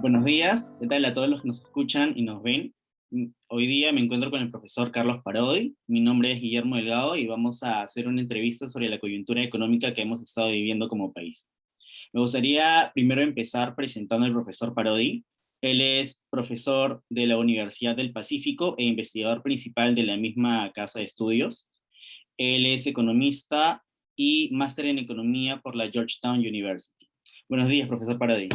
Buenos días, ¿qué tal a todos los que nos escuchan y nos ven? Hoy día me encuentro con el profesor Carlos Parodi, mi nombre es Guillermo Delgado y vamos a hacer una entrevista sobre la coyuntura económica que hemos estado viviendo como país. Me gustaría primero empezar presentando al profesor Parodi. Él es profesor de la Universidad del Pacífico e investigador principal de la misma casa de estudios. Él es economista y máster en economía por la Georgetown University. Buenos días, profesor Parodi.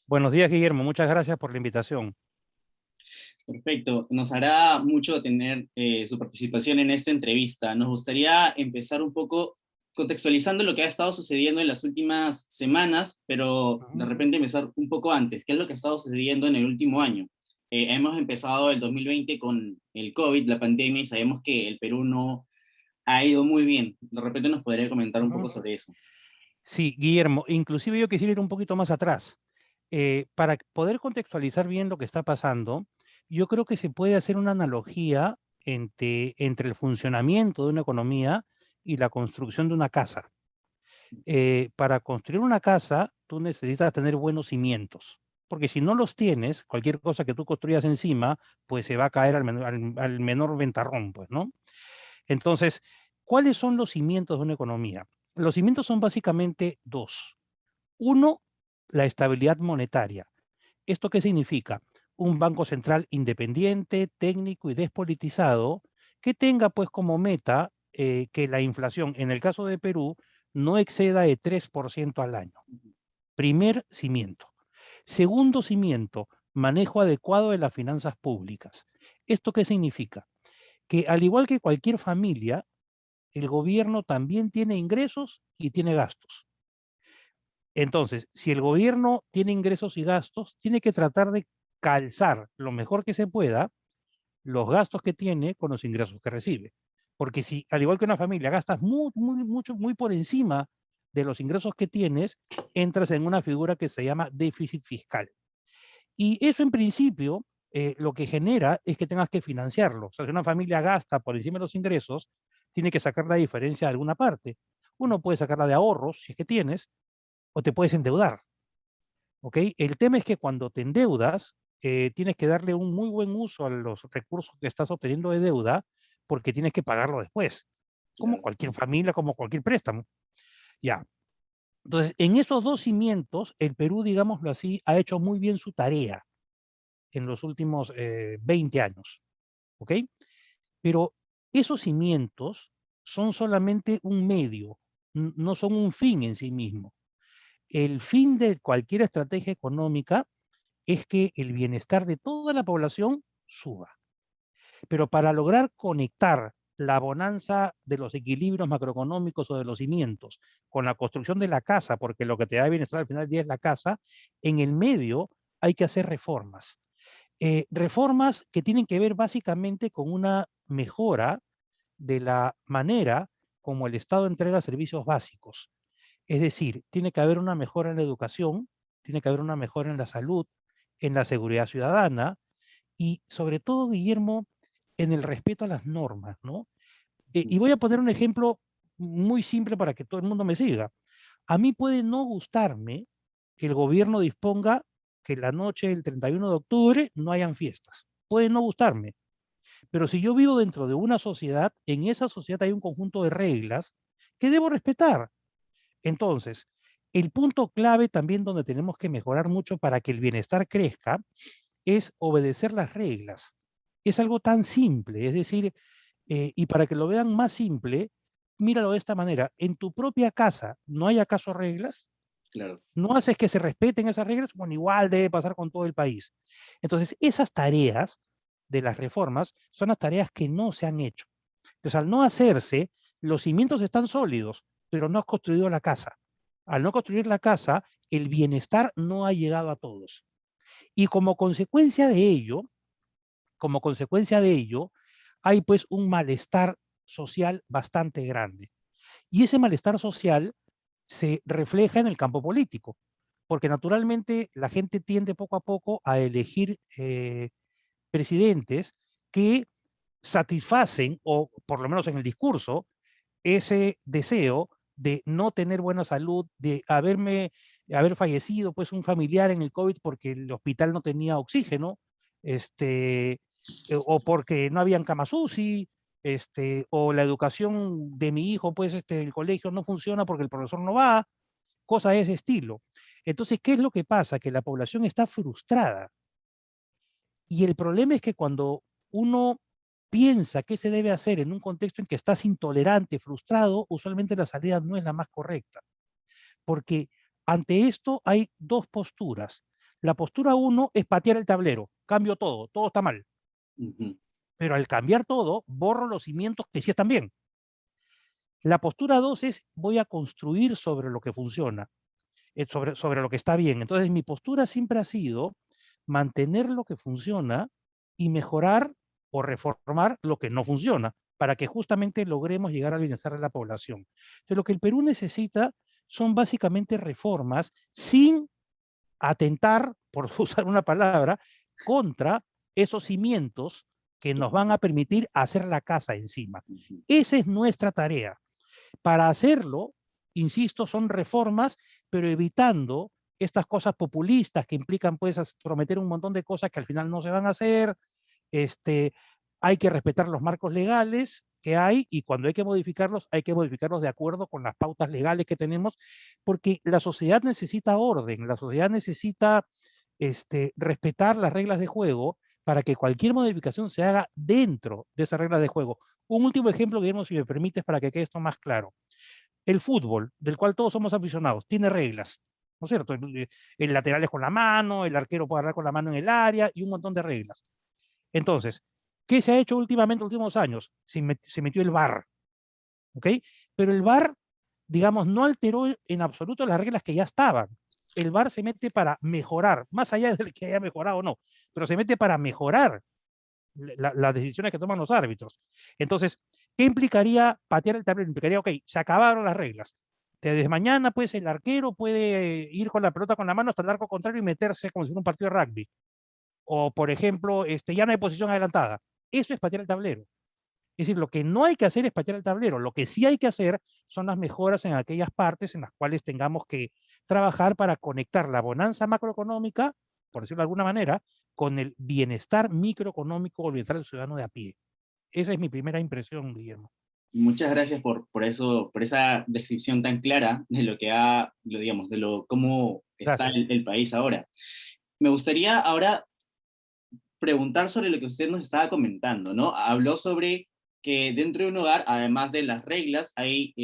Buenos días, Guillermo. Muchas gracias por la invitación. Perfecto. Nos hará mucho tener su participación en esta entrevista. Nos gustaría empezar un poco contextualizando lo que ha estado sucediendo en las últimas semanas, pero de repente empezar un poco antes. ¿Qué es lo que ha estado sucediendo en el último año? Hemos empezado el 2020 con el COVID, la pandemia, y sabemos que el Perú no ha ido muy bien. De repente nos podría comentar un poco sobre eso. Sí, Guillermo. Inclusive yo quisiera ir un poquito más atrás. Para poder contextualizar bien lo que está pasando, yo creo que se puede hacer una analogía entre el funcionamiento de una economía y la construcción de una casa. Para construir una casa, tú necesitas tener buenos cimientos, porque si no los tienes, cualquier cosa que tú construyas encima, pues se va a caer al menor ventarrón, pues, ¿no? Entonces, ¿cuáles son los cimientos de una economía? Los cimientos son básicamente dos. Uno, la estabilidad monetaria. ¿Esto qué significa? Un banco central independiente, técnico y despolitizado que tenga pues como meta que la inflación, en el caso de Perú, no exceda de 3% al año. Primer cimiento. Segundo cimiento, manejo adecuado de las finanzas públicas. ¿Esto qué significa? Que al igual que cualquier familia, el gobierno también tiene ingresos y tiene gastos. Entonces, si el gobierno tiene ingresos y gastos, tiene que tratar de calzar lo mejor que se pueda los gastos que tiene con los ingresos que recibe. Porque si, al igual que una familia, gastas muy por encima de los ingresos que tienes, entras en una figura que se llama déficit fiscal. Y eso en principio lo que genera es que tengas que financiarlo. O sea, si una familia gasta por encima de los ingresos, tiene que sacar la diferencia de alguna parte. Uno puede sacarla de ahorros, si es que tienes, o te puedes endeudar. ¿Ok? El tema es que cuando te endeudas, tienes que darle un muy buen uso a los recursos que estás obteniendo de deuda, porque tienes que pagarlo después, como Claro. cualquier familia, como cualquier préstamo. Ya. Entonces, en esos dos cimientos, el Perú, digámoslo así, ha hecho muy bien su tarea en los últimos 20 años. ¿Ok? Pero esos cimientos son solamente un medio, no son un fin en sí mismo. El fin de cualquier estrategia económica es que el bienestar de toda la población suba. Pero para lograr conectar la bonanza de los equilibrios macroeconómicos o de los cimientos con la construcción de la casa, porque lo que te da bienestar al final del día es la casa, en el medio hay que hacer reformas. Reformas que tienen que ver básicamente con una mejora de la manera como el Estado entrega servicios básicos. Es decir, tiene que haber una mejora en la educación, tiene que haber una mejora en la salud, en la seguridad ciudadana y sobre todo, Guillermo, en el respeto a las normas, ¿no? Y voy a poner un ejemplo muy simple para que todo el mundo me siga. A mí puede no gustarme que el gobierno disponga que la noche del 31 de octubre no hayan fiestas. Puede no gustarme, pero si yo vivo dentro de una sociedad, en esa sociedad hay un conjunto de reglas que debo respetar. Entonces, el punto clave también donde tenemos que mejorar mucho para que el bienestar crezca es obedecer las reglas. Es algo tan simple, es decir, y para que lo vean más simple, míralo de esta manera. En tu propia casa, ¿no hay acaso reglas? Claro. ¿No haces que se respeten esas reglas? Bueno, igual debe pasar con todo el país. Entonces, esas tareas de las reformas son las tareas que no se han hecho. Entonces, al no hacerse, los cimientos están sólidos, pero no has construido la casa. Al no construir la casa, el bienestar no ha llegado a todos. Y como consecuencia de ello, hay pues un malestar social bastante grande. Y ese malestar social se refleja en el campo político, porque naturalmente la gente tiende poco a poco a elegir presidentes que satisfacen, o por lo menos en el discurso, ese deseo de no tener buena salud, de haberme haber fallecido pues un familiar en el COVID porque el hospital no tenía oxígeno, o porque no habían camas UCI, o la educación de mi hijo, pues el colegio no funciona porque el profesor no va, cosas de ese estilo. Entonces, ¿qué es lo que pasa? Que la población está frustrada. Y el problema es que cuando uno piensa qué se debe hacer en un contexto en que estás intolerante, frustrado, usualmente la salida no es la más correcta. Porque ante esto hay dos posturas. La postura uno es patear el tablero, cambio todo, todo está mal. Ujú. Pero al cambiar todo, borro los cimientos que sí están bien. La postura dos es voy a construir sobre lo que funciona, sobre lo que está bien. Entonces mi postura siempre ha sido mantener lo que funciona y mejorar o reformar lo que no funciona, para que justamente logremos llegar al bienestar de la población. Entonces, lo que el Perú necesita son básicamente reformas sin atentar, por usar una palabra, contra esos cimientos que nos van a permitir hacer la casa encima. Ujú. Esa es nuestra tarea. Para hacerlo, insisto, son reformas, pero evitando estas cosas populistas que implican pues prometer un montón de cosas que al final no se van a hacer. este, Hay que respetar los marcos legales que hay y cuando hay que modificarlos de acuerdo con las pautas legales que tenemos, porque la sociedad necesita orden, la sociedad necesita respetar las reglas de juego para que cualquier modificación se haga dentro de esas reglas de juego. Un último ejemplo, Guillermo, si me permites, para que quede esto más claro. El fútbol, del cual todos somos aficionados, tiene reglas, ¿no es cierto? El lateral es con la mano, el arquero puede agarrar con la mano en el área y un montón de reglas. Entonces, ¿qué se ha hecho últimamente, en los últimos años? Se metió el VAR, ¿ok? Pero el VAR, digamos, no alteró en absoluto las reglas que ya estaban. El VAR se mete para mejorar, más allá de que haya mejorado o no, pero se mete para mejorar las decisiones que toman los árbitros. Entonces, ¿qué implicaría patear el tablero? Implicaría, ok, se acabaron las reglas. Desde mañana, pues, el arquero puede ir con la pelota con la mano hasta el arco contrario y meterse como si fuera un partido de rugby. O, por ejemplo, ya no hay posición adelantada. Eso es patear el tablero. Es decir, lo que no hay que hacer es patear el tablero. Lo que sí hay que hacer son las mejoras en aquellas partes en las cuales tengamos que trabajar para conectar la bonanza macroeconómica, por decirlo de alguna manera, con el bienestar microeconómico o el bienestar del ciudadano de a pie. Esa es mi primera impresión, Guillermo. Muchas gracias por eso, por esa descripción tan clara de lo que digamos, de cómo está Gracias. el país ahora. Me gustaría ahora preguntar sobre lo que usted nos estaba comentando, ¿no? Habló sobre que dentro de un hogar, además de las reglas, hay,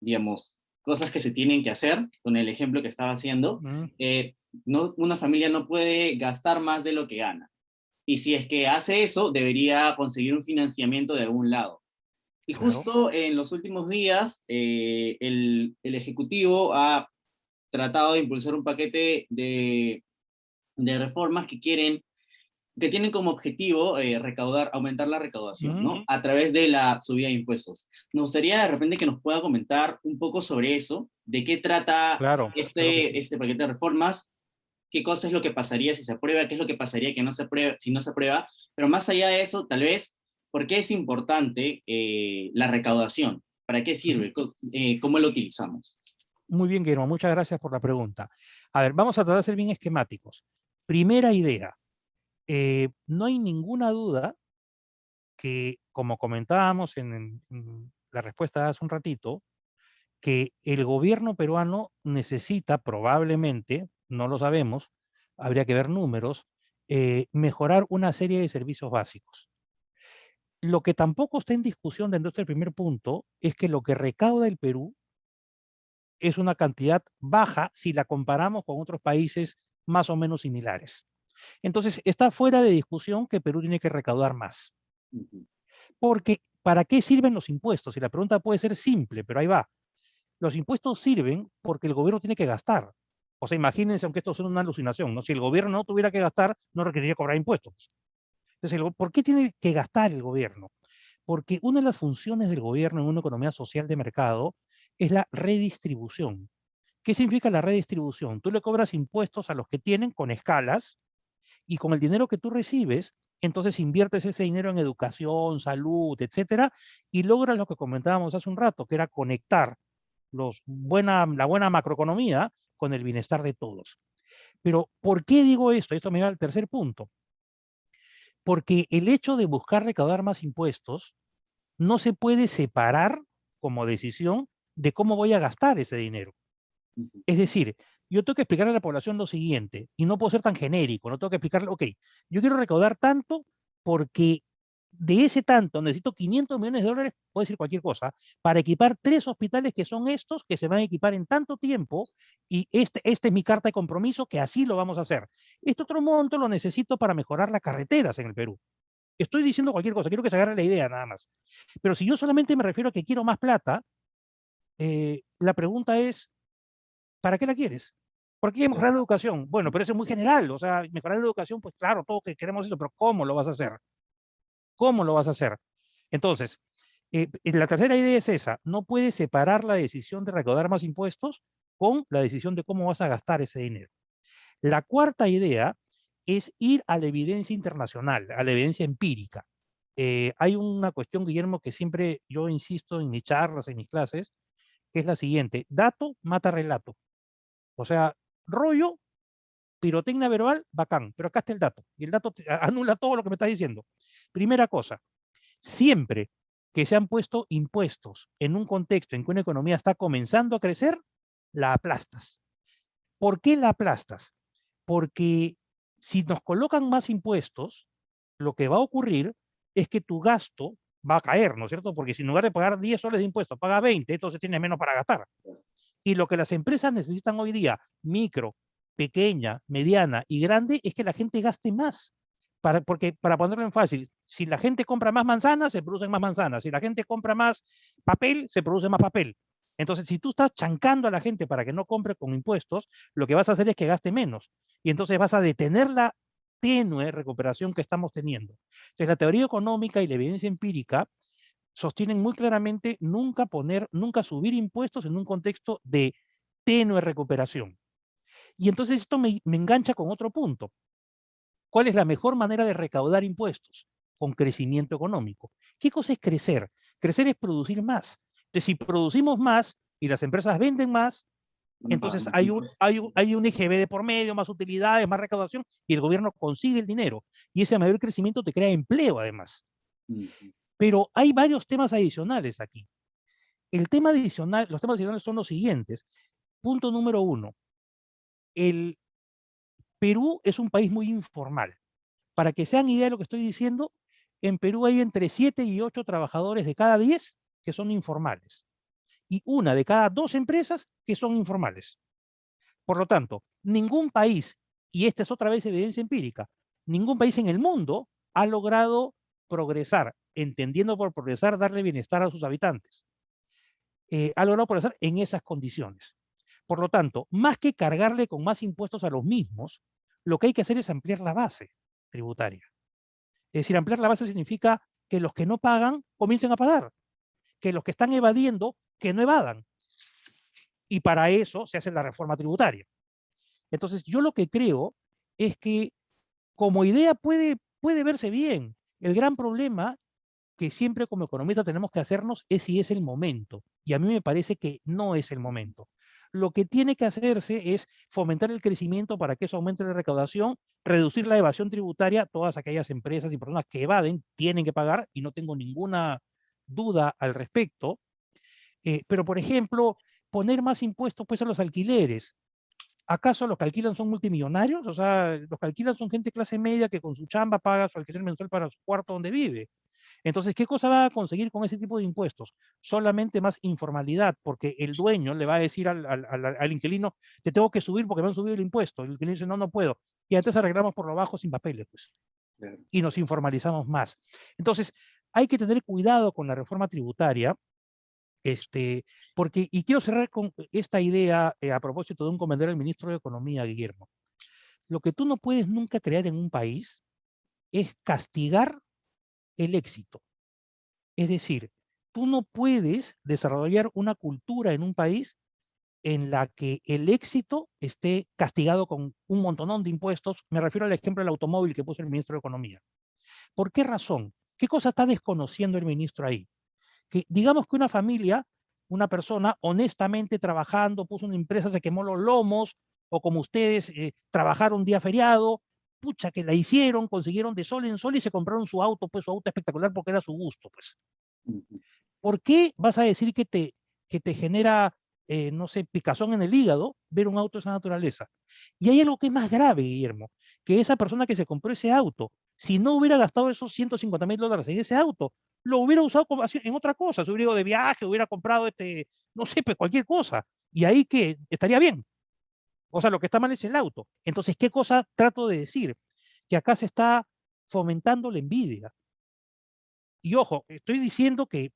digamos, cosas que se tienen que hacer, con el ejemplo que estaba haciendo. Mm, No, una familia no puede gastar más de lo que gana. Y si es que hace eso, debería conseguir un financiamiento de algún lado. Y claro. justo en los últimos días, el Ejecutivo ha tratado de impulsar un paquete de reformas que tienen como objetivo aumentar la recaudación, Mm, ¿no? A través de la subida de impuestos. Nos gustaría de repente que nos pueda comentar un poco sobre eso, de qué trata claro, claro que sí. este paquete de reformas, qué cosa es lo que pasaría si se aprueba, qué es lo que pasaría que no se aprueba, si no se aprueba, pero más allá de eso, tal vez, ¿por qué es importante la recaudación? ¿Para qué Mm. sirve? ¿Cómo lo utilizamos? Muy bien, Guillermo, muchas gracias por la pregunta. A ver, vamos a tratar de ser bien esquemáticos. Primera idea, no hay ninguna duda que, como comentábamos en la respuesta de hace un ratito, que el gobierno peruano necesita probablemente, no lo sabemos, habría que ver números, mejorar una serie de servicios básicos. Lo que tampoco está en discusión dentro de este primer punto es que lo que recauda el Perú es una cantidad baja si la comparamos con otros países más o menos similares. Entonces, está fuera de discusión que Perú tiene que recaudar más. Ujú. Porque, ¿para qué sirven los impuestos? Y la pregunta puede ser simple, pero ahí va. Los impuestos sirven porque el gobierno tiene que gastar. O sea, imagínense, aunque esto sea una alucinación, ¿no? Si el gobierno no tuviera que gastar, no requeriría cobrar impuestos. Entonces, ¿por qué tiene que gastar el gobierno? Porque una de las funciones del gobierno en una economía social de mercado es la redistribución. ¿Qué significa la redistribución? Tú le cobras impuestos a los que tienen con escalas y con el dinero que tú recibes, entonces inviertes ese dinero en educación, salud, etcétera, y logras lo que comentábamos hace un rato, que era conectar la buena macroeconomía con el bienestar de todos. Pero, ¿por qué digo esto? Esto me va al tercer punto. Porque el hecho de buscar recaudar más impuestos no se puede separar como decisión de cómo voy a gastar ese dinero. Ujú. Es decir, yo tengo que explicarle a la población lo siguiente, y no puedo ser tan genérico, no tengo que explicarle, ok, yo quiero recaudar tanto porque de ese tanto necesito 500 millones de dólares, puedo decir cualquier cosa, para equipar 3 hospitales que son estos, que se van a equipar en tanto tiempo, y este es mi carta de compromiso, que así lo vamos a hacer. Este otro monto lo necesito para mejorar las carreteras en el Perú. Estoy diciendo cualquier cosa, quiero que se agarre la idea nada más. Pero si yo solamente me refiero a que quiero más plata, la pregunta es, ¿para qué la quieres? ¿Por qué mejorar la educación? Bueno, pero eso es muy general, o sea, mejorar la educación, pues claro, todos que queremos eso, pero ¿cómo lo vas a hacer? ¿Cómo lo vas a hacer? Entonces, la tercera idea es esa, no puedes separar la decisión de recaudar más impuestos con la decisión de cómo vas a gastar ese dinero. La cuarta idea es ir a la evidencia internacional, a la evidencia empírica. Hay una cuestión, Guillermo, que siempre yo insisto en mis charlas, en mis clases, que es la siguiente: dato mata relato. O sea, rollo, pirotecnia verbal, bacán, pero acá está el dato. Y el dato anula todo lo que me estás diciendo. Primera cosa, siempre que se han puesto impuestos en un contexto en que una economía está comenzando a crecer, la aplastas. ¿Por qué la aplastas? Porque si nos colocan más impuestos, lo que va a ocurrir es que tu gasto va a caer, ¿no es cierto? Porque si en lugar de pagar 10 soles de impuestos, paga 20, entonces tienes menos para gastar. Y lo que las empresas necesitan hoy día, micro, pequeña, mediana y grande, es que la gente gaste más. Porque, para ponerlo en fácil, si la gente compra más manzanas, se producen más manzanas. Si la gente compra más papel, se produce más papel. Entonces, si tú estás chancando a la gente para que no compre con impuestos, lo que vas a hacer es que gaste menos. Y entonces vas a detener la tenue recuperación que estamos teniendo. Entonces, la teoría económica y la evidencia empírica sostienen muy claramente nunca subir impuestos en un contexto de tenue recuperación. Y entonces esto me engancha con otro punto. ¿Cuál es la mejor manera de recaudar impuestos? Con crecimiento económico. ¿Qué cosa es crecer? Crecer es producir más. Entonces, si producimos más y las empresas venden más, Van a pagar entonces más impuestos. hay un IGB de por medio, más utilidades, más recaudación, y el gobierno consigue el dinero. Y ese mayor crecimiento te crea empleo, además. Ujú. Pero hay varios temas adicionales aquí. Los temas adicionales son los siguientes. Punto número uno, el Perú es un país muy informal. Para que sean idea de lo que estoy diciendo, en Perú hay entre 7 y 8 trabajadores de cada 10 que son informales y una de cada 2 empresas que son informales. Por lo tanto, ningún país, y esta es otra vez evidencia empírica, ningún país en el mundo ha logrado progresar, entendiendo por progresar darle bienestar a sus habitantes. Ha logrado progresar en esas condiciones. Por lo tanto, más que cargarle con más impuestos a los mismos, lo que hay que hacer es ampliar la base tributaria. Es decir, ampliar la base significa que los que no pagan comiencen a pagar, que los que están evadiendo, que no evadan. Y para eso se hace la reforma tributaria. Entonces, yo lo que creo es que como idea puede verse bien. El gran problema que siempre como economistas tenemos que hacernos es si es el momento. Y a mí me parece que no es el momento. Lo que tiene que hacerse es fomentar el crecimiento para que eso aumente la recaudación, reducir la evasión tributaria. Todas aquellas empresas y personas que evaden tienen que pagar y no tengo ninguna duda al respecto. Pero, por ejemplo, poner más impuestos pues, a los alquileres. ¿Acaso los que alquilan son multimillonarios? O sea, los que alquilan son gente clase media que con su chamba paga su alquiler mensual para su cuarto donde vive. Entonces, ¿qué cosa va a conseguir con ese tipo de impuestos? Solamente más informalidad, porque el dueño le va a decir al inquilino, te tengo que subir porque me han subido el impuesto. El inquilino dice, no, no puedo. Y entonces arreglamos por lo bajo sin papeles, pues, Claro. y nos informalizamos más. Entonces, hay que tener cuidado con la reforma tributaria, porque, y quiero cerrar con esta idea a propósito de un comentario del ministro de Economía, Guillermo. Lo que tú no puedes nunca crear en un país es castigar el éxito. Es decir, tú no puedes desarrollar una cultura en un país en la que el éxito esté castigado con un montonón de impuestos. Me refiero al ejemplo del automóvil que puso el ministro de Economía. ¿Por qué razón? ¿Qué cosa está desconociendo el ministro ahí? Que digamos que una familia una persona honestamente trabajando, puso una empresa, se quemó los lomos, o como ustedes trabajaron un día feriado, pucha, que la hicieron, consiguieron de sol en sol y se compraron su auto, pues su auto espectacular porque era su gusto, pues. Ujú. ¿Por qué vas a decir que te genera, no sé, picazón en el hígado ver un auto de esa naturaleza? Y hay algo que es más grave, Guillermo, que esa persona que se compró ese auto, si no hubiera gastado esos $150,000 en ese auto, lo hubiera usado en otra cosa, se hubiera ido de viaje, hubiera comprado, no sé, pues cualquier cosa. Y ahí que estaría bien. O sea, lo que está mal es el auto. Entonces, ¿qué cosa trato de decir? Que acá se está fomentando la envidia. Y ojo, estoy diciendo que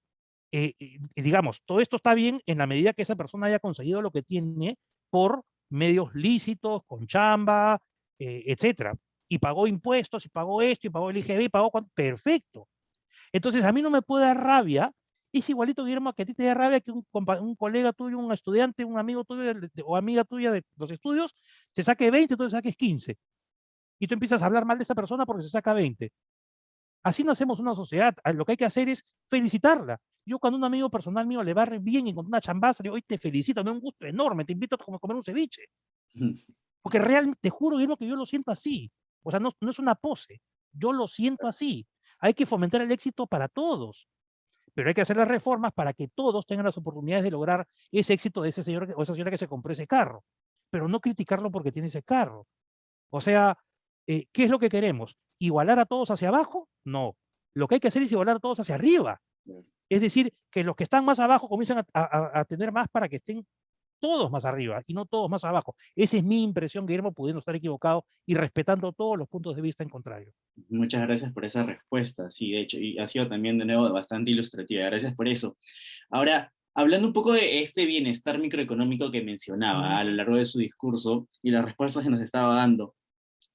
digamos, todo esto está bien en la medida que esa persona haya conseguido lo que tiene por medios lícitos, con chamba, etcétera. Y pagó impuestos, y pagó esto, y pagó el IGB, y pagó cuánto. Perfecto. Entonces, a mí no me puede dar rabia. Es igualito, Guillermo, que a ti te da rabia que un colega tuyo, un estudiante, un amigo tuyo o amiga tuya de los estudios, se saque 20, entonces saques 15. Y tú empiezas a hablar mal de esa persona porque se saca 20. Así no hacemos una sociedad. Lo que hay que hacer es felicitarla. Yo cuando un amigo personal mío le va re bien y con una chambaza, le digo, hoy te felicito, me da un gusto enorme, te invito a comer un ceviche. Porque realmente, te juro, Guillermo, que yo lo siento así. O sea, no es una pose. Yo lo siento así. Hay que fomentar el éxito para todos, pero hay que hacer las reformas para que todos tengan las oportunidades de lograr ese éxito de ese señor o esa señora que se compró ese carro, pero no criticarlo porque tiene ese carro. O sea, ¿qué es lo que queremos? ¿Igualar a todos hacia abajo? No. Lo que hay que hacer es igualar a todos hacia arriba. Es decir, que los que están más abajo comiencen a tener más para que estén todos más arriba y no todos más abajo. Esa es mi impresión, Guillermo, pudiendo estar equivocado y respetando todos los puntos de vista en contrario. Muchas gracias por esa respuesta, sí, de hecho, y ha sido también de nuevo bastante ilustrativa, gracias por eso. Ahora, hablando un poco de este bienestar microeconómico que mencionaba Mm, a lo largo de su discurso y las respuestas que nos estaba dando,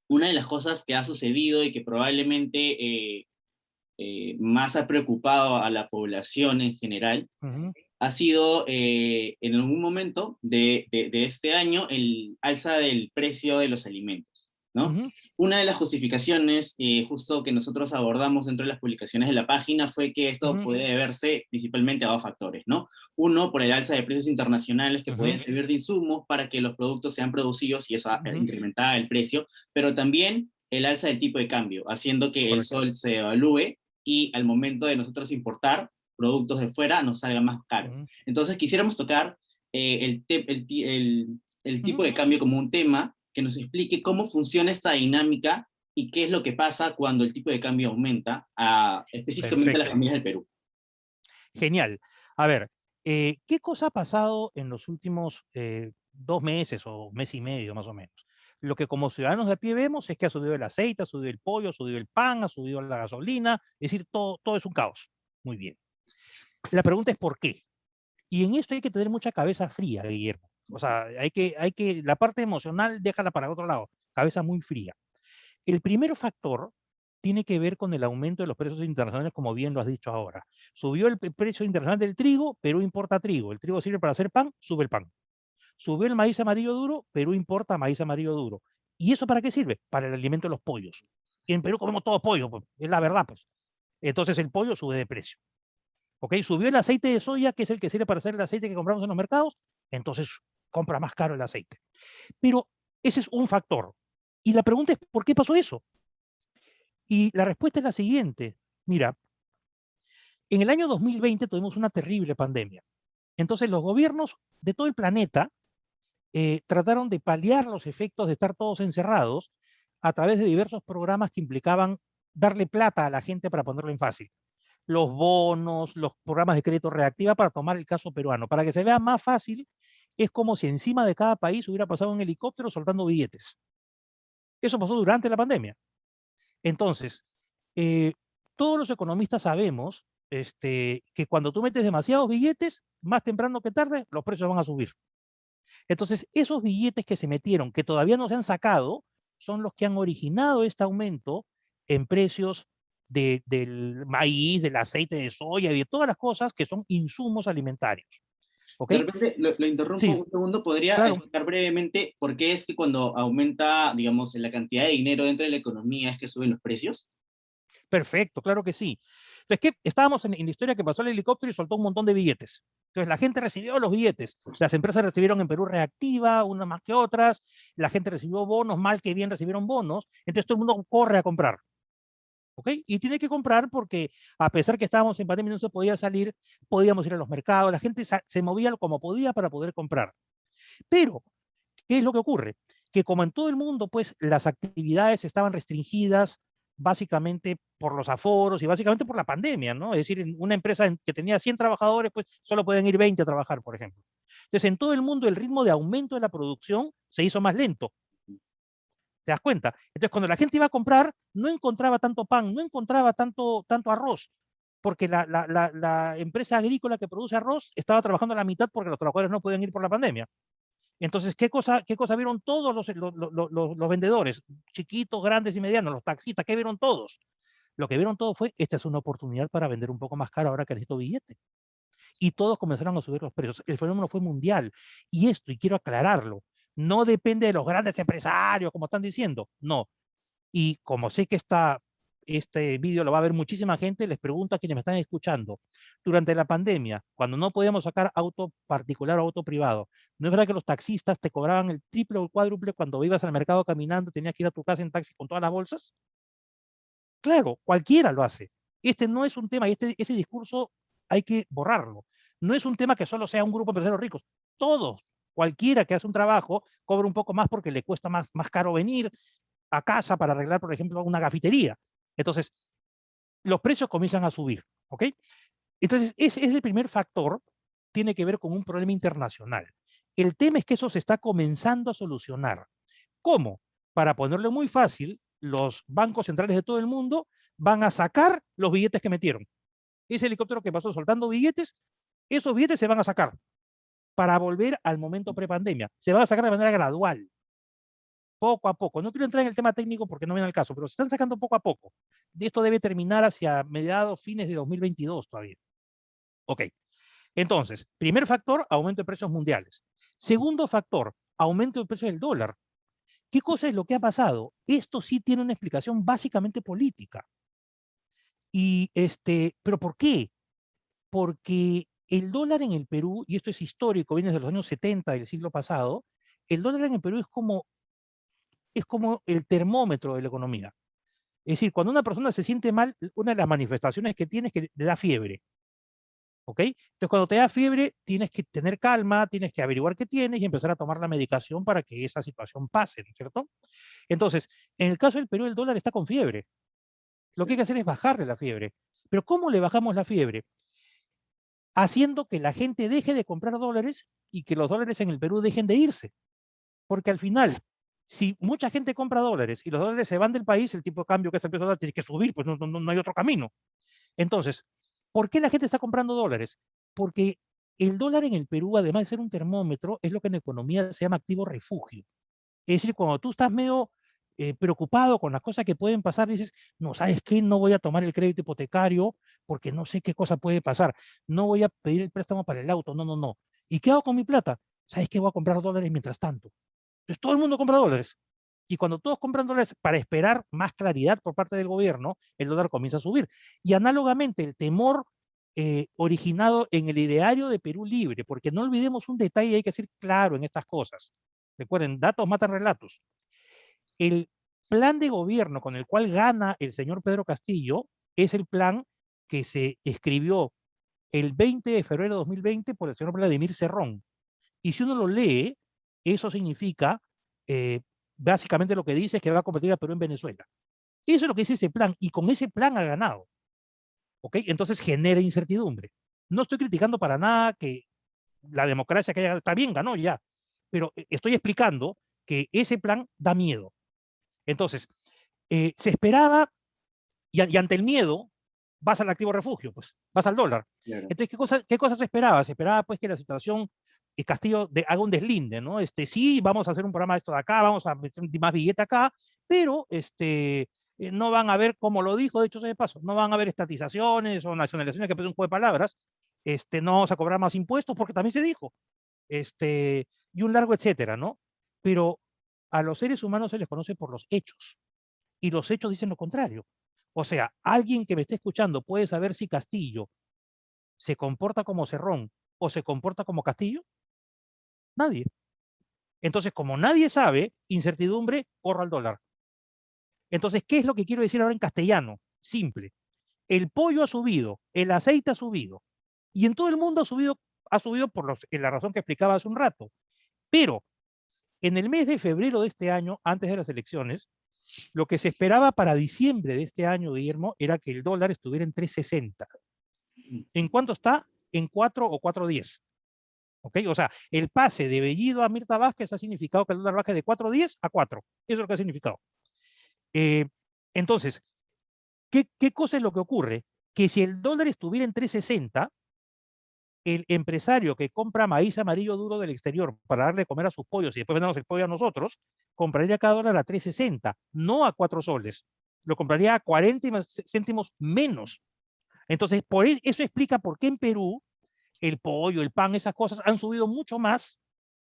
una de las cosas que ha sucedido y que probablemente más ha preocupado a la población en general ujú, ha sido en algún momento de este año el alza del precio de los alimentos, ¿no? ujú, Una de las justificaciones justo que nosotros abordamos dentro de las publicaciones de la página fue que esto ujú, puede deberse principalmente a dos factores, ¿no? Uno, por el alza de precios internacionales que ujú, podían servir de insumos para que los productos sean producidos y eso ujú. incrementaba el precio, pero también el alza del tipo de cambio, haciendo que el Correcto. sol se evalúe y al momento de nosotros importar productos de fuera nos salga más caro. Ujú, Entonces quisiéramos tocar el tipo ujú. de cambio como un tema que nos explique cómo funciona esta dinámica y qué es lo que pasa cuando el tipo de cambio aumenta, específicamente a las Perfecto. familias del Perú. Genial. A ver, ¿qué cosa ha pasado en los últimos 2 meses o mes y medio más o menos? Lo que como ciudadanos de a pie vemos es que ha subido el aceite, ha subido el pollo, ha subido el pan, ha subido la gasolina, es decir, todo es un caos. Muy bien. La pregunta es ¿por qué? Y en esto hay que tener mucha cabeza fría, Guillermo. O sea, la parte emocional déjala para otro lado, cabeza muy fría. El primer factor tiene que ver con el aumento de los precios internacionales, como bien lo has dicho ahora. Subió el precio internacional del trigo, Perú importa trigo. El trigo sirve para hacer pan, sube el pan. Subió el maíz amarillo duro, Perú importa maíz amarillo duro. ¿Y eso para qué sirve? Para el alimento de los pollos. Y en Perú comemos todo pollo, pues, es la verdad, pues. Entonces el pollo sube de precio. ¿Ok? Subió el aceite de soya, que es el que sirve para hacer el aceite que compramos en los mercados, entonces compra más caro el aceite. Pero ese es un factor. Y la pregunta es, ¿por qué pasó eso? Y la respuesta es la siguiente. Mira, en el año 2020 tuvimos una terrible pandemia. Entonces los gobiernos de todo el planeta trataron de paliar los efectos de estar todos encerrados a través de diversos programas que implicaban darle plata a la gente para ponerlo en fácil. Los bonos, los programas de crédito reactiva para tomar el caso peruano. Para que se vea más fácil, es como si encima de cada país hubiera pasado un helicóptero soltando billetes. Eso pasó durante la pandemia. Entonces, eh, todos los economistas sabemos que cuando tú metes demasiados billetes, más temprano que tarde, los precios van a subir. Entonces, esos billetes que se metieron, que todavía no se han sacado, son los que han originado este aumento en precios del maíz, del aceite de soya y de todas las cosas que son insumos alimentarios. ¿Ok? De repente, lo interrumpo Sí, un segundo, ¿podría claro, explicar brevemente por qué es que cuando aumenta, digamos, la cantidad de dinero dentro de la economía es que suben los precios? perfecto, claro que sí. Es que estábamos en la historia que pasó el helicóptero y soltó un montón de billetes. Entonces la gente recibió los billetes, las empresas recibieron en Perú reactiva, unas más que otras, la gente recibió bonos, mal que bien recibieron bonos, entonces todo el mundo corre a comprar. ¿Ok? Y tiene que comprar porque a pesar que estábamos en pandemia y no se podía salir, podíamos ir a los mercados, la gente se movía como podía para poder comprar. Pero, ¿qué es lo que ocurre? Que como en todo el mundo, pues las actividades estaban restringidas básicamente por los aforos y básicamente por la pandemia, ¿no? Es decir, en una empresa que tenía 100 trabajadores, pues solo pueden ir 20 a trabajar, por ejemplo. Entonces, en todo el mundo el ritmo de aumento de la producción se hizo más lento. ¿Te das cuenta? Entonces, cuando la gente iba a comprar, no encontraba tanto pan, no encontraba tanto arroz, porque la empresa agrícola que produce arroz estaba trabajando a la mitad porque los trabajadores no podían ir por la pandemia. Entonces, ¿qué cosa vieron todos los vendedores, chiquitos, grandes y medianos, los taxistas? ¿Qué vieron todos? Lo que vieron todos fue, esta es una oportunidad para vender un poco más caro ahora que necesito billete. Y todos comenzaron a subir los precios. El fenómeno fue mundial. Y esto, y quiero aclararlo, no depende de los grandes empresarios, como están diciendo, no. Y como sé que este vídeo lo va a ver muchísima gente, les pregunto a quienes me están escuchando, durante la pandemia, cuando no podíamos sacar auto particular o auto privado, ¿no es verdad que los taxistas te cobraban el triple o el cuádruple cuando ibas al mercado caminando, tenías que ir a tu casa en taxi con todas las bolsas? Claro, cualquiera lo hace. Este no es un tema, y ese discurso hay que borrarlo. No es un tema que solo sea un grupo de empresarios ricos. Todos, cualquiera que hace un trabajo, cobra un poco más porque le cuesta más caro venir a casa para arreglar, por ejemplo, una cafetería. Entonces, los precios comienzan a subir, ¿ok? Entonces, ese primer factor tiene que ver con un problema internacional. El tema es que eso se está comenzando a solucionar. ¿Cómo? Para ponerlo muy fácil, los bancos centrales de todo el mundo van a sacar los billetes que metieron. Ese helicóptero que pasó soltando billetes, esos billetes se van a sacar para volver al momento prepandemia. Se van a sacar de manera gradual, poco a poco. No quiero entrar en el tema técnico porque no viene al caso, pero se están sacando poco a poco. Esto debe terminar hacia mediados, fines de 2022 todavía. Ok. Entonces, primer factor, aumento de precios mundiales. Segundo factor, aumento de precios del dólar. ¿Qué cosa es lo que ha pasado? Esto sí tiene una explicación básicamente política. ¿Pero por qué? Porque el dólar en el Perú, y esto es histórico, viene desde los años 70 del siglo pasado, el dólar en el Perú es como el termómetro de la economía. Es decir, cuando una persona se siente mal, una de las manifestaciones que tiene es que le da fiebre. ¿Ok? Entonces, cuando te da fiebre, tienes que tener calma, tienes que averiguar qué tienes y empezar a tomar la medicación para que esa situación pase, ¿no es cierto? Entonces, en el caso del Perú, el dólar está con fiebre. Lo que hay que hacer es bajarle la fiebre. Pero ¿cómo le bajamos la fiebre? Haciendo que la gente deje de comprar dólares y que los dólares en el Perú dejen de irse. Porque al final, si mucha gente compra dólares y los dólares se van del país, el tipo de cambio que se empezó a dar tiene que subir, pues no hay otro camino. Entonces, ¿por qué la gente está comprando dólares? Porque el dólar en el Perú, además de ser un termómetro, es lo que en economía se llama activo refugio. Es decir, cuando tú estás medio preocupado con las cosas que pueden pasar, dices, no, ¿sabes qué? No voy a tomar el crédito hipotecario porque no sé qué cosa puede pasar. No voy a pedir el préstamo para el auto, no, no, no. ¿Y qué hago con mi plata? ¿Sabes qué? Voy a comprar dólares mientras tanto. Entonces todo el mundo compra dólares. Y cuando todos compran dólares para esperar más claridad por parte del gobierno, el dólar comienza a subir. Y análogamente, el temor originado en el ideario de Perú Libre, porque no olvidemos un detalle, hay que ser claro en estas cosas. Recuerden, datos matan relatos. El plan de gobierno con el cual gana el señor Pedro Castillo es el plan que se escribió el 20 de febrero de 2020 por el señor Vladimir Cerrón. Y si uno lo lee, eso significa, eh, básicamente lo que dice es que va a competir a Perú en Venezuela. Eso es lo que dice ese plan, y con ese plan ha ganado. ¿Ok? Entonces genera incertidumbre. No estoy criticando para nada que la democracia que haya, está bien, ganó ya, pero estoy explicando que ese plan da miedo. Entonces, se esperaba, y ante el miedo, vas al activo refugio, pues, vas al dólar. Claro. Entonces, ¿qué cosa se esperaba? Se esperaba, pues, que la situación, Castillo haga un deslinde, ¿no? Sí, vamos a hacer un programa de esto de acá, vamos a meter más billete acá, pero no van a ver, como lo dijo, de hecho, se de paso, no van a haber estatizaciones o nacionalizaciones, que es un juego de palabras, no vamos a cobrar más impuestos, porque también se dijo, y un largo etcétera, ¿no? Pero a los seres humanos se les conoce por los hechos, y los hechos dicen lo contrario. O sea, alguien que me esté escuchando puede saber si Castillo se comporta como Cerrón o se comporta como Castillo? Nadie. Entonces, como nadie sabe, incertidumbre, corra al dólar. Entonces, ¿qué es lo que quiero decir ahora en castellano? Simple. El pollo ha subido, el aceite ha subido, y en todo el mundo ha subido por la razón que explicaba hace un rato. Pero en el mes de febrero de este año, antes de las elecciones, lo que se esperaba para diciembre de este año, Guillermo, era que el dólar estuviera en 3.60. ¿En cuánto está? En 4 o 4.10. ¿Ok? O sea, el pase de Bellido a Mirta Vázquez ha significado que el dólar baje de 4.10 a 4. Eso es lo que ha significado. Eh, entonces, ¿qué cosa es lo que ocurre? Que si el dólar estuviera en 3.60, el empresario que compra maíz amarillo duro del exterior para darle de comer a sus pollos y después vendamos el pollo a nosotros, compraría cada dólar a 3.60, no a 4 soles. Lo compraría a 40 céntimos menos. Entonces, eso explica por qué en Perú el pollo, el pan, esas cosas han subido mucho más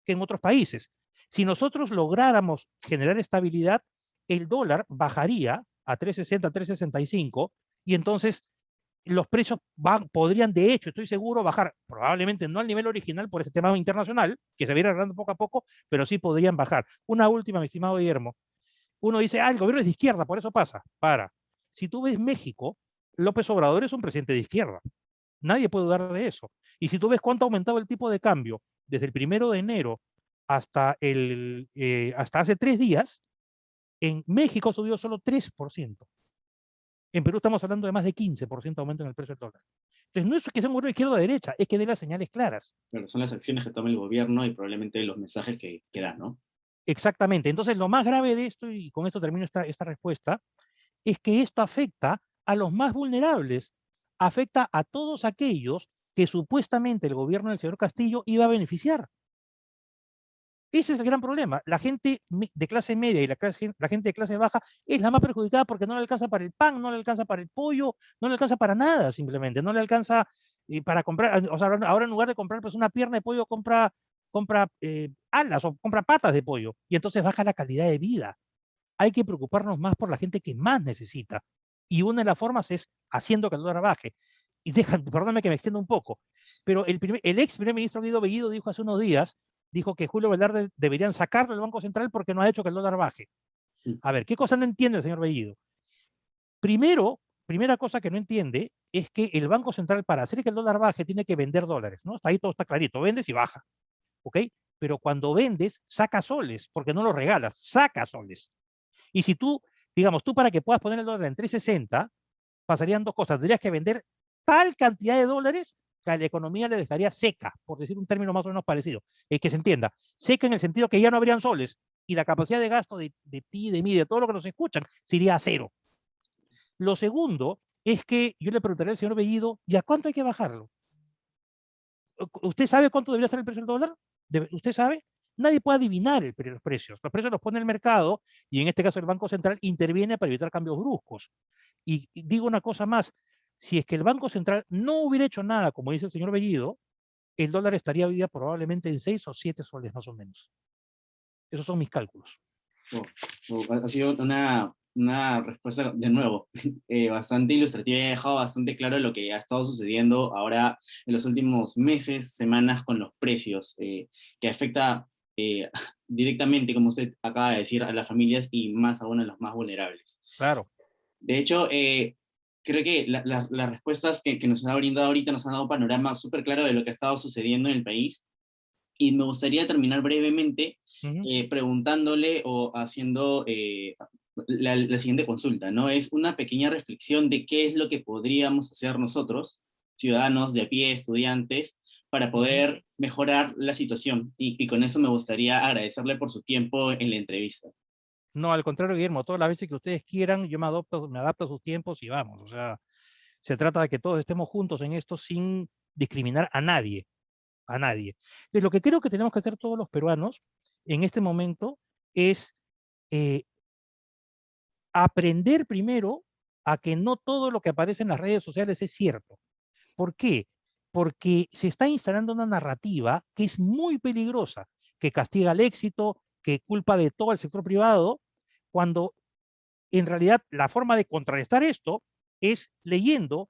que en otros países. Si nosotros lográramos generar estabilidad, el dólar bajaría a 3.60, 3.65 y entonces los precios podrían, de hecho, estoy seguro, bajar, probablemente no al nivel original por ese tema internacional, que se va a ir arreglando poco a poco, pero sí podrían bajar. Una última, mi estimado Guillermo. Uno dice, el gobierno es de izquierda, por eso pasa. Si tú ves México, López Obrador es un presidente de izquierda. Nadie puede dudar de eso. Y si tú ves cuánto ha aumentado el tipo de cambio desde el 1 de enero hasta hace 3 días, en México ha subido solo 3%. En Perú estamos hablando de más de 15% aumento en el precio del dólar. Entonces, no es que sea un gobierno de izquierda o de derecha, es que dé las señales claras. Pero son las acciones que toma el gobierno y probablemente los mensajes que da, ¿no? Exactamente. Entonces, lo más grave de esto, y con esto termino esta respuesta, es que esto afecta a los más vulnerables, afecta a todos aquellos que supuestamente el gobierno del señor Castillo iba a beneficiar. Ese es el gran problema. La gente de clase media y la gente de clase baja es la más perjudicada porque no le alcanza para el pan, no le alcanza para el pollo, no le alcanza para nada simplemente, no le alcanza para comprar, o sea, ahora en lugar de comprar pues una pierna de pollo, compra alas o compra patas de pollo y entonces baja la calidad de vida. Hay que preocuparnos más por la gente que más necesita. Y una de las formas es haciendo que el dólar baje. Y perdóname que me extienda un poco, pero el ex primer ministro Guido Bellido dijo hace unos días, dijo que Julio Velarde deberían sacarlo del Banco Central porque no ha hecho que el dólar baje. A ver, ¿qué cosa no entiende el señor Bellido? Primera cosa que no entiende es que el Banco Central, para hacer que el dólar baje, tiene que vender dólares, ¿no? Hasta ahí todo está clarito, vendes y baja, ¿ok? Pero cuando vendes, saca soles, porque no los regalas, saca soles. Y si tú, digamos, tú para que puedas poner el dólar en 3.60, pasarían dos cosas. Tendrías que vender tal cantidad de dólares que a la economía le dejaría seca, por decir un término más o menos parecido. Que se entienda. Seca en el sentido que ya no habrían soles y la capacidad de gasto de ti, de mí, de todo lo que nos escuchan, se iría a cero. Lo segundo es que yo le preguntaría al señor Bellido, ¿y a cuánto hay que bajarlo? ¿Usted sabe cuánto debería estar el precio del dólar? ¿Usted sabe? Nadie puede adivinar los precios. Los precios los pone el mercado y en este caso el Banco Central interviene para evitar cambios bruscos. Y digo una cosa más, si es que el Banco Central no hubiera hecho nada, como dice el señor Bellido, el dólar estaría hoy día probablemente en 6 o 7 soles más o menos. Esos son mis cálculos. Ha sido una respuesta, de nuevo, bastante ilustrativa y ha dejado bastante claro lo que ha estado sucediendo ahora en los últimos meses, semanas con los precios, que afecta directamente, como usted acaba de decir, a las familias y más aún a los más vulnerables. Claro. De hecho, creo que las respuestas que nos han brindado ahorita nos han dado un panorama súper claro de lo que ha estado sucediendo en el país. Y me gustaría terminar brevemente preguntándole o haciendo la siguiente consulta, ¿no? Es una pequeña reflexión de qué es lo que podríamos hacer nosotros, ciudadanos de a pie, estudiantes, para poder mejorar la situación. Y con eso me gustaría agradecerle por su tiempo en la entrevista. No, al contrario, Guillermo, todas las veces que ustedes quieran, yo me adapto a sus tiempos y vamos. O sea, se trata de que todos estemos juntos en esto sin discriminar a nadie, a nadie. Entonces, lo que creo que tenemos que hacer todos los peruanos en este momento es eh, aprender primero a que no todo lo que aparece en las redes sociales es cierto. ¿Por qué? Porque se está instalando una narrativa que es muy peligrosa, que castiga el éxito, que culpa de todo el sector privado, cuando en realidad la forma de contrarrestar esto es leyendo,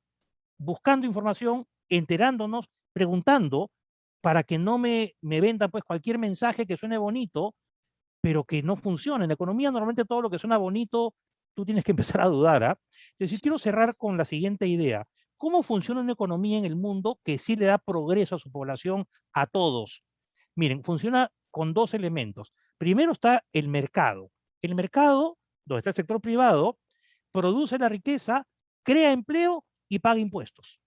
buscando información, enterándonos, preguntando, para que no me vendan pues cualquier mensaje que suene bonito, pero que no funcione. En la economía normalmente todo lo que suena bonito, tú tienes que empezar a dudar, ¿ah? Entonces, yo quiero cerrar con la siguiente idea. ¿Cómo funciona una economía en el mundo que sí le da progreso a su población, a todos? Miren, funciona con dos elementos. Primero está el mercado. El mercado, donde está el sector privado, produce la riqueza, crea empleo y paga impuestos.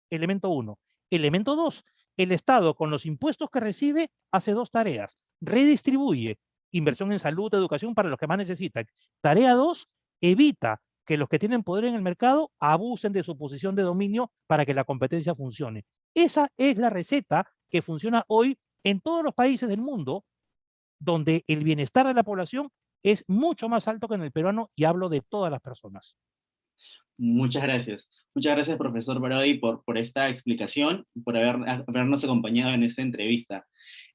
Elemento uno. Elemento dos, el Estado con los impuestos que recibe hace dos tareas. Redistribuye inversión en salud, educación para los que más necesitan. Tarea dos, evita que los que tienen poder en el mercado abusen de su posición de dominio para que la competencia funcione. Esa es la receta que funciona hoy en todos los países del mundo, donde el bienestar de la población es mucho más alto que en el peruano, y hablo de todas las personas. Muchas gracias. Muchas gracias, profesor Parodi, por esta explicación, por habernos acompañado en esta entrevista.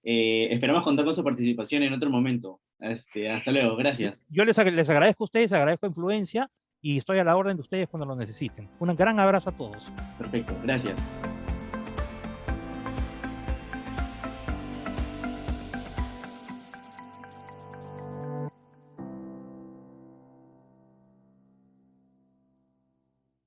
Esperamos contar con su participación en otro momento. Hasta luego, gracias. Yo les agradezco a ustedes, agradezco Influencia y estoy a la orden de ustedes cuando lo necesiten. Un gran abrazo a todos. Perfecto, gracias.